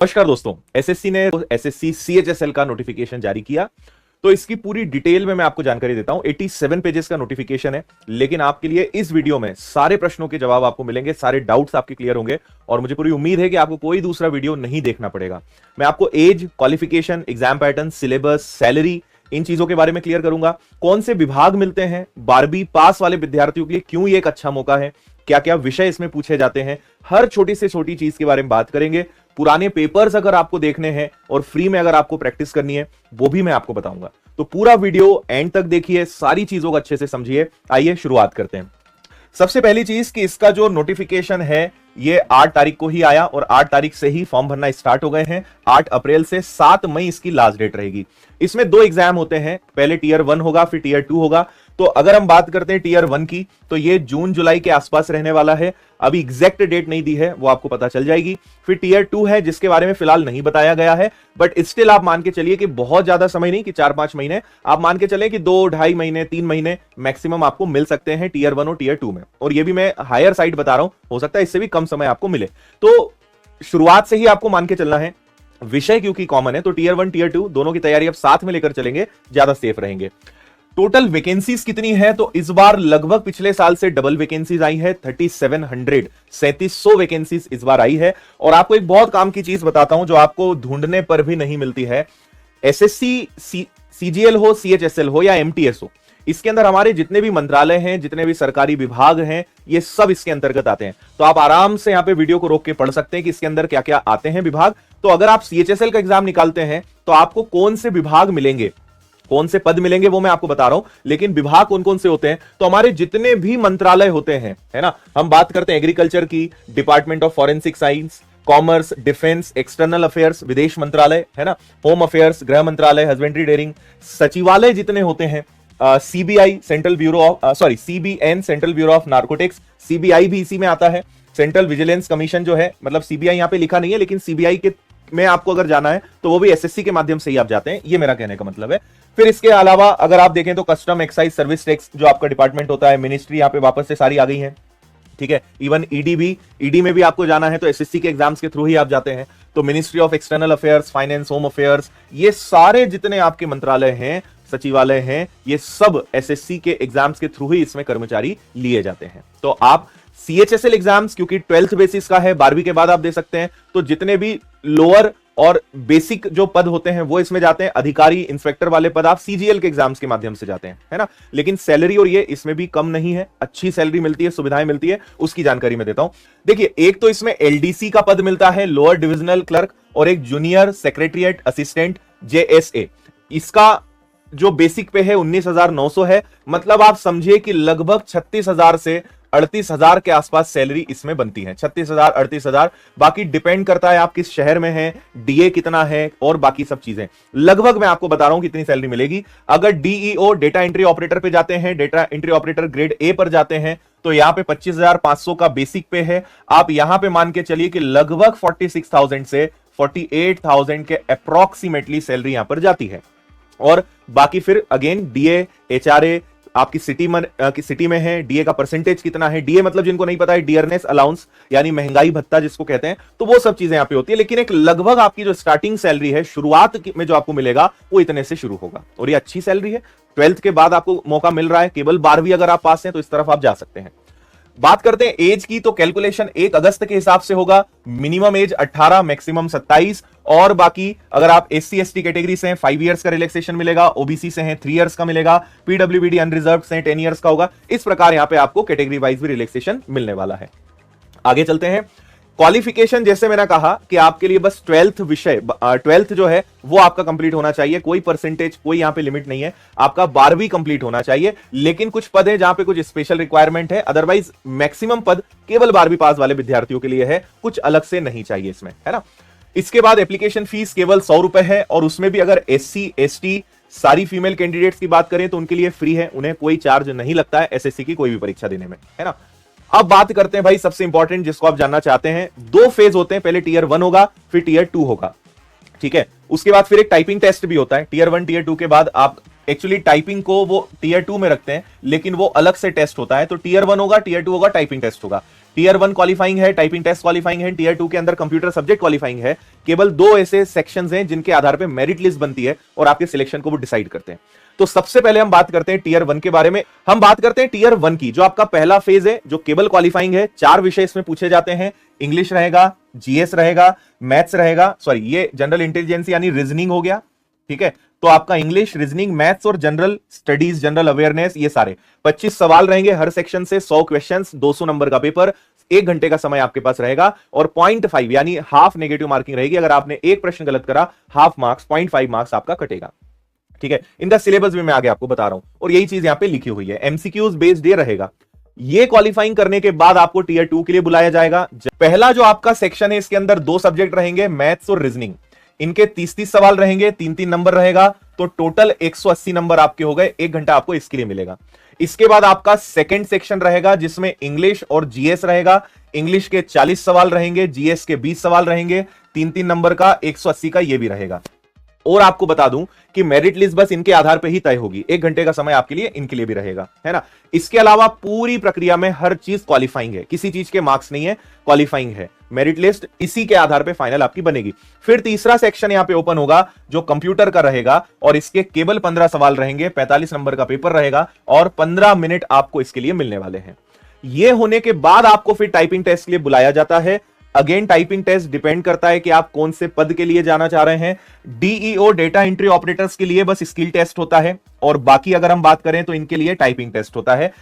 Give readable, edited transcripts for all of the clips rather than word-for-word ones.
नमस्कार दोस्तों, एसएससी ने एसएससी सीएचएसएल का नोटिफिकेशन जारी किया। तो इसकी पूरी डिटेल में मैं आपको जानकारी देता हूं। 87 पेजेस का नोटिफिकेशन है, लेकिन आपके लिए इस वीडियो में सारे प्रश्नों के जवाब आपको मिलेंगे, सारे डाउट्स आपके क्लियर होंगे और मुझे पूरी उम्मीद है कि आपको कोई दूसरा वीडियो नहीं देखना पड़ेगा। मैं आपको age, qualification, exam pattern, syllabus, salary, इन चीजों के बारे में क्लियर करूंगा। कौन से विभाग मिलते हैं 12वीं पास वाले विद्यार्थियों के लिए, क्यों ये एक अच्छा मौका है, क्या क्या विषय इसमें पूछे जाते हैं, हर छोटी से छोटी चीज के बारे में बात करेंगे। पुराने पेपर्स अगर आपको देखने हैं और फ्री में अगर आपको प्रैक्टिस करनी है वो भी मैं आपको बताऊंगा। तो पूरा वीडियो एंड तक देखिए, सारी चीजों को अच्छे से समझिए। आइए शुरुआत करते हैं। सबसे पहली चीज कि इसका जो नोटिफिकेशन है ये 8 तारीख को ही आया और 8 तारीख से ही फॉर्म भरना स्टार्ट हो गए हैं। 8 अप्रैल से 7 मई इसकी लास्ट डेट रहेगी। इसमें 2 एग्जाम होते हैं, पहले टीयर 1 होगा फिर टीयर 2 होगा। तो अगर हम बात करते हैं टीयर 1 की, तो ये जून जुलाई के आसपास रहने वाला है। अभी एग्जैक्ट डेट नहीं दी है, वो आपको पता चल जाएगी। फिर टीयर 2 है जिसके बारे में फिलहाल नहीं बताया गया है, बट स्टिल आप मान के चलिए कि बहुत ज्यादा समय नहीं कि 4-5 महीने, आप मान के चले कि 2-2.5 महीने 3 महीने मैक्सिमम आपको मिल सकते हैं टीयर 1 और टीयर 2 में। और ये भी मैं हायर साइड बता रहा हूं, हो सकता है इससे भी कम समय आपको मिले। तो शुरुआत से ही आपको मान के चलना है, विषय क्योंकि कॉमन है, तो टीयर 1 टीयर 2 दोनों की तैयारी अब साथ में लेकर चलेंगे, ज्यादा सेफ रहेंगे। टोटल वैकेंसीज कितनी है, तो इस बार लगभग पिछले साल से डबल वैकेंसीज आई है। 3700 3700 वैकेंसीज इस बार आई है। और आपको एक बहुत काम की चीज बताता हूं जो आपको ढूंढने पर भी नहीं मिलती है। एसएससी सीजीएल हो, सीएचएसएल हो या एमटीएस हो, इसके अंदर हमारे जितने भी मंत्रालय हैं, जितने भी सरकारी विभाग हैं, ये सब इसके अंतर्गत आते हैं। तो आप आराम से यहां पे वीडियो को रोक के पढ़ सकते हैं कि इसके अंदर क्या क्या आते हैं विभाग। तो अगर आप सीएचएसएल का एग्जाम निकालते हैं तो आपको कौन से विभाग मिलेंगे, कौन से पद मिलेंगे, वो मैं आपको बता रहा हूं। लेकिन विभाग कौन कौन से होते हैं, तो हमारे जितने भी मंत्रालय होते हैं, है ना, हम बात करते हैं एग्रीकल्चर की, department of forensic science, commerce, defence, external affairs, विदेश मंत्रालय, है ना, होम अफेयर्स, गृह मंत्रालय, हस्बेंड्री डेयरिंग, सचिवालय जितने होते हैं, CBI central bureau of CBN central bureau of narcotics, CBI भी इसी में आता है। सेंट्रल विजिलेंस कमीशन जो है, मतलब सीबीआई यहां पे लिखा नहीं है, लेकिन सीबीआई के में आपको अगर जाना है तो वो भी एसएससी के माध्यम से ही आप जाते हैं, ये मेरा कहने का मतलब है। फिर इसके अलावा अगर आप देखें तो कस्टम, एक्साइज, सर्विस टैक्स जो आपका डिपार्टमेंट होता है, मिनिस्ट्री यहां पे वापस से सारी आ गई है, ठीक है। इवन ईडी भी, ईडी में भी आपको जाना है तो एसएससी के एग्जाम्स के थ्रू ही आप जाते हैं। तो ministry of external affairs, finance, home affairs, ये सारे जितने आपके मंत्रालय हैं, सचिवालय हैं, ये सब एसएससी के एग्जाम्स के थ्रू ही इसमें कर्मचारी लिए जाते हैं। तो आप सीएचएसएल एग्जाम्स क्योंकि 12th बेसिस का है, 12वीं के बाद आप दे सकते हैं, तो जितने भी लोअर और बेसिक जो पद होते हैं वो इसमें जाते हैं। अधिकारी, इंस्पेक्टर वाले पद आप सीजीएल के एग्जाम्स के माध्यम से जाते हैं, है ना। लेकिन सैलरी और ये इसमें भी कम नहीं है, अच्छी सैलरी मिलती है, सुविधाएं मिलती है, उसकी जानकारी मैं देता हूं। देखिए, एक तो इसमें एलडीसी का पद मिलता है, लोअर डिविजनल क्लर्क, और एक जूनियर सेक्रेटरिएट असिस्टेंट जेएसए। इसका जो बेसिक पे है 19,900 है। मतलब आप समझिए कि लगभग 36,000 से 38,000 के आसपास सैलरी इसमें बनती है। 36,000 38,000, बाकी डिपेंड करता है आप किस शहर में हैं, डीए कितना है और बाकी सब चीजें। लगभग मैं आपको बता रहा हूं कितनी सैलरी मिलेगी। अगर डीईओ, डेटा एंट्री ऑपरेटर पे जाते हैं, data entry operator grade A पर जाते हैं, तो यहां पे 25,500 का बेसिक पे है। आप यहां पे मान के चलिए कि लगभग 46,000 से 48,000 के अप्रोक्सीमेटली सैलरी यहां पर जाती है। और बाकी फिर अगेन डीए, एचआरए आपकी सिटी में है, डीए का परसेंटेज कितना है, डीए मतलब जिनको नहीं पता है डियरनेस अलाउंस, यानी महंगाई भत्ता जिसको कहते हैं, तो वो सब चीजें यहां पे होती है। लेकिन एक लगभग आपकी जो स्टार्टिंग सैलरी है, शुरुआत में जो आपको मिलेगा वो इतने से शुरू होगा, और ये अच्छी सैलरी है। 12th के बाद आपको मौका मिल रहा है, केवल 12वीं अगर आप पास हैं तो इस तरफ आप जा सकते हैं। बात करते हैं एज की, तो कैलकुलेशन 1 अगस्त के हिसाब से होगा। मिनिमम एज 18, मैक्सिमम 27, और बाकी अगर आप एससी एसटी कैटेगरी से हैं 5 इयर्स का रिलैक्सेशन मिलेगा, ओबीसी से हैं 3 इयर्स का मिलेगा, पीडब्ल्यूबीडी अनरिजर्व्ड से 10 इयर्स का होगा। इस प्रकार यहां पे आपको कैटेगरी वाइज भी रिलैक्सेशन मिलने वाला है। आगे चलते हैं। क्वालिफिकेशन, जैसे मैंने कहा कि आपके लिए बस 12th विषय, 12th जो है वो आपका कंप्लीट होना चाहिए। कोई परसेंटेज, कोई यहां पे लिमिट नहीं है, आपका 12वीं कंप्लीट होना चाहिए। लेकिन कुछ पद है जहां पे कुछ स्पेशल रिक्वायरमेंट है, अदरवाइज मैक्सिमम पद केवल 12वीं पास वाले विद्यार्थियों के लिए है, कुछ अलग से नहीं चाहिए इसमें, है ना। इसके बाद एप्लीकेशन फीस केवल 100 रुपए है, और उसमें भी अगर एससी एसटी सारी फीमेल कैंडिडेट्स की बात करें तो उनके लिए फ्री है, उन्हें कोई चार्ज नहीं लगता है एसएससी की कोई भी परीक्षा देने में, है ना। अब बात करते हैं भाई सबसे इंपॉर्टेंट जिसको आप जानना चाहते हैं। 2 फेज होते हैं, पहले टीयर 1 होगा फिर टीयर 2 होगा, ठीक है। उसके बाद फिर एक टाइपिंग टेस्ट भी होता है। टीयर 1 टीयर 2 के बाद आप एक्चुअली टाइपिंग को वो टीयर 2 में रखते हैं, लेकिन वो अलग से टेस्ट होता है। तो टीयर 1 होगा, टीयर 2 होगा, टाइपिंग टेस्ट होगा। टीयर 1 क्वालिफाइंग है, टाइपिंग टेस्ट क्वालिफाइंग है, टीयर 2 के अंदर कंप्यूटर सब्जेक्ट क्वालिफाइंग है। केवल 2 ऐसे सेक्शंस हैं जिनके आधार पर मेरिट लिस्ट बनती है और आपके सिलेक्शन को वो डिसाइड करते हैं। तो सबसे पहले हम बात करते हैं टीयर 1 के बारे में। हम बात करते हैं टीयर 1 की, जो आपका पहला फेज है, जो केवल क्वालिफाइंग है। 4 विषय इसमें पूछे जाते हैं। इंग्लिश रहेगा, जीएस रहेगा, मैथ्स रहेगा, सॉरी ये जनरल इंटेलिजेंस यानी रीजनिंग हो गया, ठीक है। तो आपका इंग्लिश, रीजनिंग, मैथ्स और जनरल स्टडीज, जनरल अवेयरनेस, ये सारे 25 सवाल रहेंगे हर सेक्शन से, 100 क्वेश्चंस, 200 नंबर का पेपर, 1 घंटे का समय आपके पास रहेगा और 0.5 यानी हाफ नेगेटिव मार्किंग रहेगी। अगर आपने एक प्रश्न गलत करा, हाफ मार्क्स, 0.5 मार्क्स आपका कटेगा, ठीक है। इनका सिलेबस भी मैं आगे आपको बता रहा हूं और यही चीज यहां पे लिखी हुई है। एमसीक्यूज बेस्ड ये रहेगा। ये क्वालिफाइंग करने के बाद आपको टीयर 2 के लिए बुलाया जाएगा। पहला जो आपका सेक्शन है, इसके अंदर 2 सब्जेक्ट रहेंगे, मैथ्स और रीजनिंग। इनके 30-30 सवाल रहेंगे, 3-3 नंबर रहेगा, तो टोटल 180 नंबर आपके हो गए। 1 घंटा आपको इसके लिए मिलेगा। इसके बाद आपका सेकंड सेक्शन रहेगा जिसमें इंग्लिश और जीएस रहेगा। इंग्लिश के 40 सवाल रहेंगे, जीएस के 20 सवाल रहेंगे, 3-3 नंबर का, 180 का ये भी रहेगा। और आपको बता दूं कि मेरिट लिस्ट बस इनके आधार पर ही तय होगी। 1 घंटे का समय आपके लिए इनके लिए भी रहेगा, है ना। इसके अलावा पूरी प्रक्रिया में हर चीज क्वालिफाइंग है, किसी चीज के मार्क्स नहीं है, क्वालिफाइंग है। मेरिट लिस्ट इसी के आधार पे फाइनल आपकी बनेगी। फिर तीसरा सेक्शन यहां पे ओपन होगा जो कंप्यूटर का रहेगा और इसके केवल 15 सवाल रहेंगे, 45 नंबर का पेपर रहेगा और 15 मिनट आपको इसके लिए मिलने वाले हैं। यह होने के बाद आपको फिर टाइपिंग टेस्ट के लिए बुलाया जाता है। अगेन टाइपिंग टेस्ट डिपेंड करता है कि आप कौन से पद के लिए जाना चाह रहे हैं। डीईओ डेटा एंट्री ऑपरेटर्स के लिए बस स्किल टेस्ट होता है और बाकी अगर हम बात करें तो इनके लिए टाइपिंग टेस्ट होता है।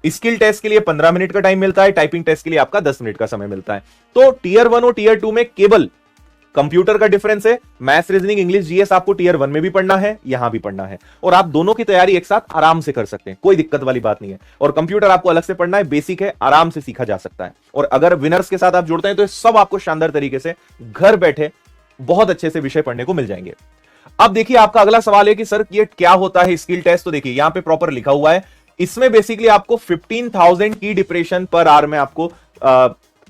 स्किल टेस्ट के लिए 15 मिनट का टाइम मिलता है, टाइपिंग टेस्ट के लिए आपका 10 मिनट का समय मिलता है। तो टीयर 1 और टीयर 2 में केवल कंप्यूटर का डिफरेंस है। मैथ्स, रीजनिंग, इंग्लिश, जीएस आपको टीयर 1 में भी पढ़ना है, यहां भी पढ़ना है और आप दोनों की तैयारी एक साथ आराम से कर सकते हैं, कोई दिक्कत वाली बात नहीं है। और कंप्यूटर आपको अलग से पढ़ना है, बेसिक है, आराम से सीखा जा सकता है। और अगर विनर्स के साथ आप जुड़ते हैं तो सब आपको शानदार तरीके से घर बैठे बहुत अच्छे से विषय पढ़ने को मिल जाएंगे। अब देखिए आपका अगला सवाल है कि सर ये क्या होता है स्किल टेस्ट। तो देखिए यहां पे प्रॉपर लिखा हुआ है, इसमें बेसिकली आपको 15,000 की डिप्रेशन पर आवर में आपको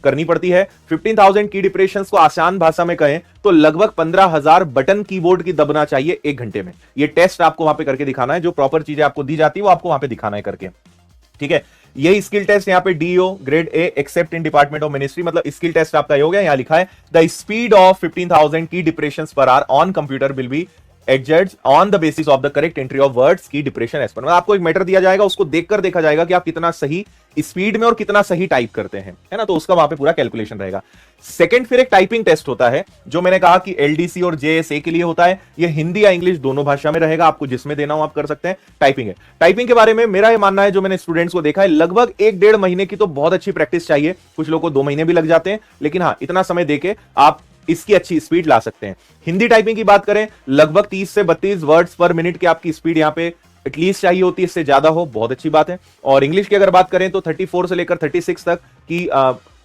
करनी पड़ती है। 15,000 की डिप्रेशंस को आसान भाषा में कहें तो लगभग 15,000 बटन कीबोर्ड की दबना चाहिए 1 घंटे में। ये टेस्ट आपको वहां पे करके दिखाना है, जो प्रॉपर चीजें आपको दी जाती है वो आपको वहां पे दिखाना है करके, ठीक है। यही स्किल टेस्ट यहाँ पे DO grade A except in department of ministry, मतलब स्किल टेस्ट आपका हो गया। यहां लिखा है द स्पीड ऑफ 15,000 की depressions per hour on computer will be adjust on the basis of the correct entry of words की डिप्रेशन एज पर। आपको एक मैटर दिया जाएगा, उसको देखकर देखा जाएगा कि आप कितना सही स्पीड में और कितना सही टाइप करते हैं, है ना। तो उसका वहां पे पूरा कैलकुलेशन रहेगा। सेकंड फिर एक टाइपिंग टेस्ट होता है जो मैंने कहा कि एलडीसी और जेएसए के लिए होता है। ये हिंदी या इंग्लिश दोनों भाषा में रहेगा, आपको जिसमें देना हो आप कर सकते हैं। टाइपिंग है। टाइपिंग के बारे में मेरा ये मानना है, जो मैंने स्टूडेंट्स को देखा है, लगभग 1-1.5 महीने की तो बहुत अच्छी प्रैक्टिस चाहिए। कुछ लोगों को 2 महीने भी लग जाते हैं, लेकिन हाँ इतना समय देके आप इसकी अच्छी स्पीड ला सकते हैं। हिंदी टाइपिंग की बात करें, लगभग 30 से 32 वर्ड्स पर मिनट की आपकी स्पीड यहां पे एटलीस्ट चाहिए होती है, इससे ज्यादा हो बहुत अच्छी बात है। और इंग्लिश की अगर बात करें तो 34 से लेकर 36 तक की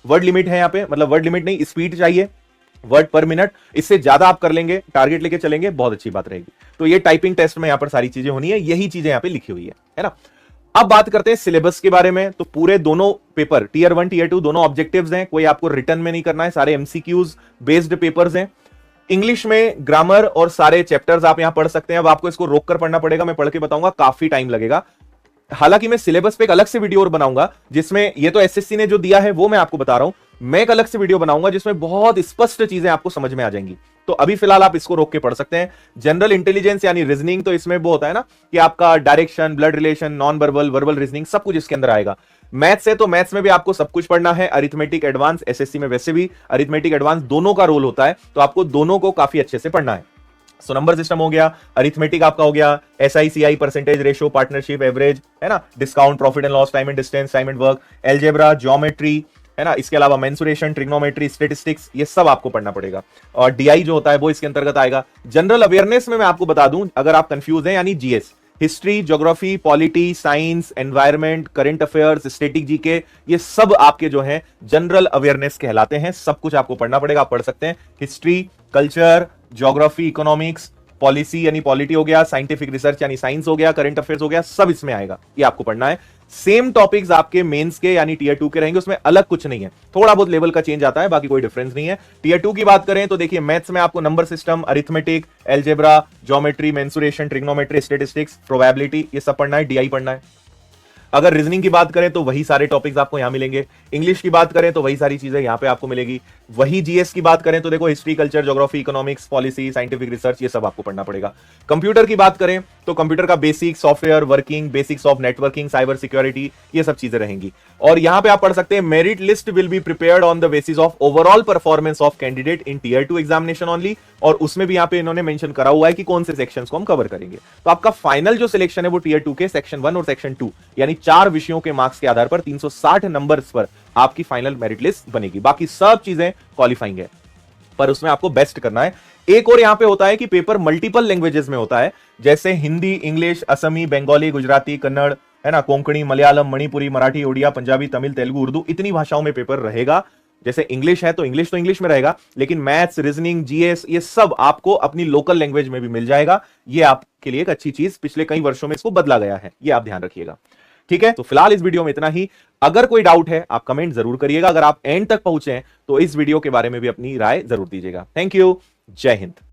वर्ड लिमिट है यहां पे, मतलब वर्ड लिमिट नहीं, स्पीड चाहिए वर्ड पर मिनट। इससे ज्यादा आप कर लेंगे, टारगेट लेके चलेंगे, बहुत अच्छी बात रहेगी। तो ये टाइपिंग टेस्ट में यहां पर सारी चीजें होनी है, यही चीजें यहां पे लिखी हुई है ना। अब बात करते हैं सिलेबस के बारे में। तो पूरे दोनों पेपर टीयर 1 टीयर 2 दोनों ऑब्जेक्टिव्स हैं, कोई आपको रिटर्न में नहीं करना है, सारे एमसीक्यूज बेस्ड पेपर्स हैं। इंग्लिश में ग्रामर और सारे चैप्टर्स आप यहां पढ़ सकते हैं। अब आपको इसको रोक कर पढ़ना पड़ेगा, मैं पढ़ के बताऊंगा, काफी टाइम लगेगा। हालांकि मैं सिलेबस पे एक अलग से वीडियो और बनाऊंगा, जिसमें ये तो एसएससी ने जो दिया है वो मैं आपको बता रहा हूं, मैं एक अलग से वीडियो बनाऊंगा जिसमें बहुत स्पष्ट चीजें आपको समझ में आ जाएंगी। तो अभी फिलहाल आप इसको रोक के पढ़ सकते हैं। जनरल इंटेलिजेंस यानी रीजनिंग, तो इसमें वो होता है ना कि आपका direction, blood relation, non verbal, verbal reasoning, सब कुछ इसके अंदर आएगा। मैथ्स है तो मैथ्स में भी आपको सब कुछ पढ़ना है। अरिथमेटिक एडवांस, एसएससी में वैसे भी अरिथमेटिक एडवांस दोनों का रोल होता है, तो आपको दोनों को काफी अच्छे से पढ़ना है। सो नंबर सिस्टम हो गया, अरिथमेटिक आपका हो गया, एसआईसीआई, परसेंटेज रेशो, पार्टनरशिप, एवरेज, है ना, discount, profit and loss, time and distance, time and work, algebra, geometry, है ना। इसके अलावा मेंसुरेशन, ट्रिग्नोमेट्री, स्टैटिस्टिक्स, ये सब आपको पढ़ना पड़ेगा। और डीआई जो होता है वो इसके अंतर्गत आएगा। जनरल अवेयरनेस में मैं आपको बता दूं, अगर आप कंफ्यूज हैं, यानी GS, history, geography, polity, science, environment, current affairs, static GK, ये सब आपके जो है जनरल अवेयरनेस कहलाते हैं। सब कुछ आपको पढ़ना पड़ेगा, आप पढ़ सकते हैं। History, culture, geography, economics, policy यानी पॉलिटी हो गया, साइंटिफिक रिसर्च यानी साइंस हो गया, करंट अफेयर्स हो गया, सब इसमें आएगा, ये आपको पढ़ना है। सेम टॉपिक्स आपके मेंस के यानी टीयर 2 के रहेंगे, उसमें अलग कुछ नहीं है, थोड़ा बहुत लेवल का चेंज आता है, बाकी कोई डिफरेंस नहीं है। टीयर 2 की बात करें तो देखिए मैथ्स में आपको number system, arithmetic, algebra, geometry, mensuration, trigonometry, statistics, probability, ये सब पढ़ना है, डीआई पढ़ना है। अगर रीजनिंग की बात करें तो वही सारे टॉपिक्स आपको यहां मिलेंगे, इंग्लिश की बात करें तो वही सारी चीजें यहां पे आपको मिलेगी, वही जीएस की बात करें तो देखो history, culture, geography, economics, policy, scientific research, ये सब आपको पढ़ना पड़ेगा। कंप्यूटर की बात करें तो कंप्यूटर का basic, software working, basics of networking, cyber security, ये सब चीजें रहेंगी। और यहां पे आप पढ़ सकते हैं merit list will be prepared on the basis of overall performance of candidate in tier 2 examination only, और उसमें भी यहां पे इन्होंने मेंशन करा हुआ है कि कौन से सेक्शंस को हम कवर करेंगे। तो आपका फाइनल जो सिलेक्शन है वो टीयर 2 के सेक्शन 1 और सेक्शन 2 यानी 4 विषयों के मार्क्स के आधार पर 360 नंबर्स पर आपकी फाइनल मेरिट लिस्ट बनेगी। बाकी सब चीजें क्वालिफाइंग है, पर उसमें आपको बेस्ट करना है। एक और यहां पे होता है कि पेपर मल्टीपल लैंग्वेजेस में होता है, जैसे हिंदी, इंग्लिश, असमी, बंगाली, गुजराती, कन्नड़, है ना, कोंकणी, मलयालम, मणिपुरी, मराठी, ओडिया, पंजाबी, तमिल, तेलुगु, उर्दू, इतनी भाषाओं में पेपर रहेगा। जैसे इंग्लिश है तो इंग्लिश में रहेगा, लेकिन मैथ्स, रीजनिंग, जीएस, ये सब आपको अपनी लोकल लैंग्वेज में भी मिल जाएगा। ये आपके लिए एक अच्छी चीज, पिछले कई वर्षों में इसको बदला गया है, ये आप ध्यान रखिएगा। ठीक है, तो फिलहाल इस वीडियो में इतना ही। अगर कोई डाउट है आप कमेंट जरूर करिएगा। अगर आप एंड तक पहुंचे हैं तो इस वीडियो के बारे में भी अपनी राय जरूर दीजिएगा। थैंक यू, जय हिंद।